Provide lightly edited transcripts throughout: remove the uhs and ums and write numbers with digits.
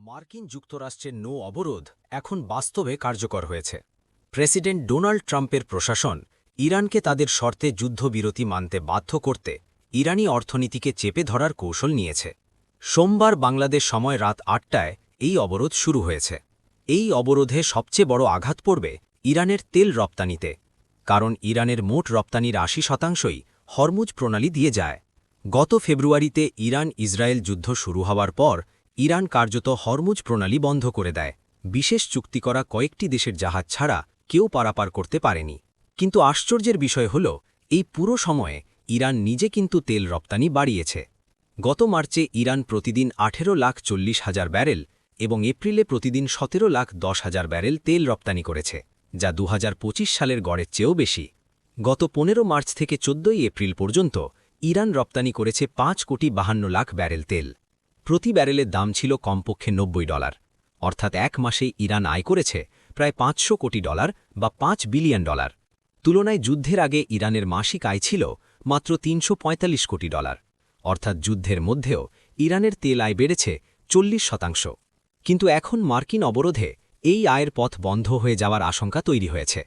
মার্কিন যুক্তরাষ্ট্রের নৌ অবরোধ এখন বাস্তবে কার্যকর হয়েছে। প্রেসিডেন্ট ডোনাল্ড ট্রাম্পের প্রশাসন ইরানকে তাদের শর্তে যুদ্ধবিরতি মানতে বাধ্য করতে ইরানি অর্থনীতিকে চেপে ধরার কৌশল নিয়েছে। সোমবার বাংলাদেশ সময় রাত ৮টায় এই অবরোধ শুরু হয়েছে। এই অবরোধে সবচেয়ে বড় আঘাত পড়বে ইরানের তেল রপ্তানিতে, কারণ ইরানের মোট রপ্তানির ৮০% হরমুজ প্রণালী দিয়ে যায়। গত ফেব্রুয়ারিতে ইরান ইসরায়েল যুদ্ধ শুরু হওয়ার পর ইরান কার্যত হরমুজ প্রণালী বন্ধ করে দেয়। বিশেষ চুক্তি করা কয়েকটি দেশের জাহাজ ছাড়া কেউ পারাপার করতে পারেনি। কিন্তু আশ্চর্যের বিষয় হল, এই পুরো সময়ে ইরান নিজে কিন্তু তেল রপ্তানি বাড়িয়েছে। গত মার্চে ইরান প্রতিদিন 18,40,000 ব্যারেল এবং এপ্রিলে প্রতিদিন 17,10,000 ব্যারেল তেল রপ্তানি করেছে, যা 2025 সালের গড়ের চেয়েও বেশি। গত 15 মার্চ থেকে 14 এপ্রিল পর্যন্ত ইরান রপ্তানি করেছে 5,52 লাখ ব্যারেল তেল। প্রতি ব্যারেলের দাম ছিল কমপক্ষে $90, অর্থাৎ এক মাসেই ইরান আয় করেছে প্রায় $500 কোটি বা $5 বিলিয়ন। তুলনায় যুদ্ধের আগে ইরানের মাসিক আয় ছিল মাত্র $345 কোটি, অর্থাৎ যুদ্ধের মধ্যেও ইরানের তেল আয় বেড়েছে 40%। কিন্তু এখন মার্কিন অবরোধে এই আয়ের পথ বন্ধ হয়ে যাওয়ার আশঙ্কা তৈরি হয়েছে।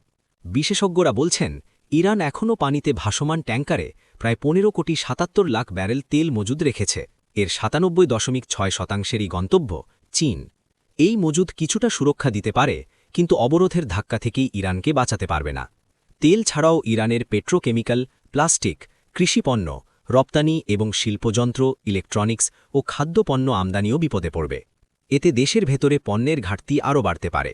বিশেষজ্ঞরা বলছেন, ইরান এখনও পানিতে ভাসমান ট্যাঙ্কারে প্রায় 15,77 লাখ ব্যারেল তেল মজুদ রেখেছে। এর 97.6%ই গন্তব্য চীন। এই মজুদ কিছুটা সুরক্ষা দিতে পারে, কিন্তু অবরোধের ধাক্কা থেকেই ইরানকে বাঁচাতে পারবে না। তেল ছাড়াও ইরানের পেট্রোকেমিক্যাল, প্লাস্টিক, কৃষিপণ্য, রপ্তানি এবং শিল্পযন্ত্র, ইলেকট্রনিক্স ও খাদ্যপণ্য আমদানিও বিপদে পড়বে। এতে দেশের ভেতরে পণ্যের ঘাটতি আরও বাড়তে পারে।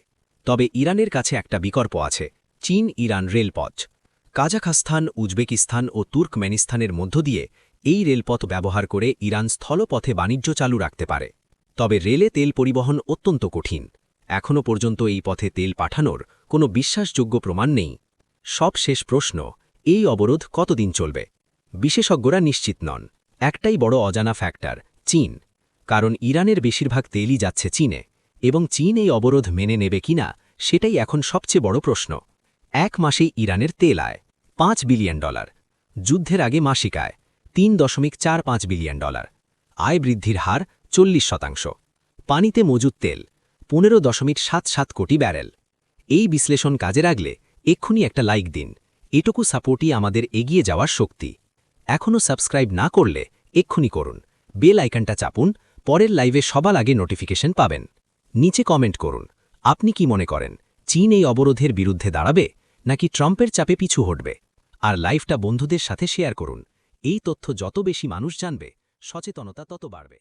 তবে ইরানের কাছে একটা বিকল্প আছে, চীন ইরান রেলপথ। কাজাখস্তান, উজবেকিস্তান ও তুর্কমেনিস্তানের মধ্য দিয়ে এই রেলপথ ব্যবহার করে ইরান স্থলপথে বাণিজ্য চালু রাখতে পারে। তবে রেলে তেল পরিবহন অত্যন্ত কঠিন। এখনও পর্যন্ত এই পথে তেল পাঠানোর কোনো বিশ্বাসযোগ্য প্রমাণ নেই। সব শেষ প্রশ্ন, এই অবরোধ কতদিন চলবে? বিশেষজ্ঞরা নিশ্চিত নন। একটাই বড় অজানা ফ্যাক্টর, চীন। কারণ ইরানের বেশিরভাগ তেলই যাচ্ছে চীনে, এবং চীন এই অবরোধ মেনে নেবে কিনা সেটাই এখন সবচেয়ে বড় প্রশ্ন। এক মাসেই ইরানের তেল আয় $5 বিলিয়ন, যুদ্ধের আগে মাসিক আয় $3.45 বিলিয়ন, আয় বৃদ্ধির হার 40%, পানিতে মজুদ তেল 15.77 কোটি ব্যারেল। এই বিশ্লেষণ কাজে লাগলে এক্ষুনি একটা লাইক দিন। এটুকু সাপোর্টই আমাদের এগিয়ে যাওয়ার শক্তি। এখনও সাবস্ক্রাইব না করলে এক্ষুনি করুন, বেল আইকনটা চাপুন, পরের লাইভে সবার আগে নোটিফিকেশন পাবেন। নিচে কমেন্ট করুন, আপনি কি মনে করেন, চীন এই অবরোধের বিরুদ্ধে দাঁড়াবে নাকি ট্রাম্পের চাপে পিছু হটবে? আর লাইভটা বন্ধুদের সাথে শেয়ার করুন। এই তথ্য যত বেশি মানুষ জানবে, সচেতনতা তত বাড়বে।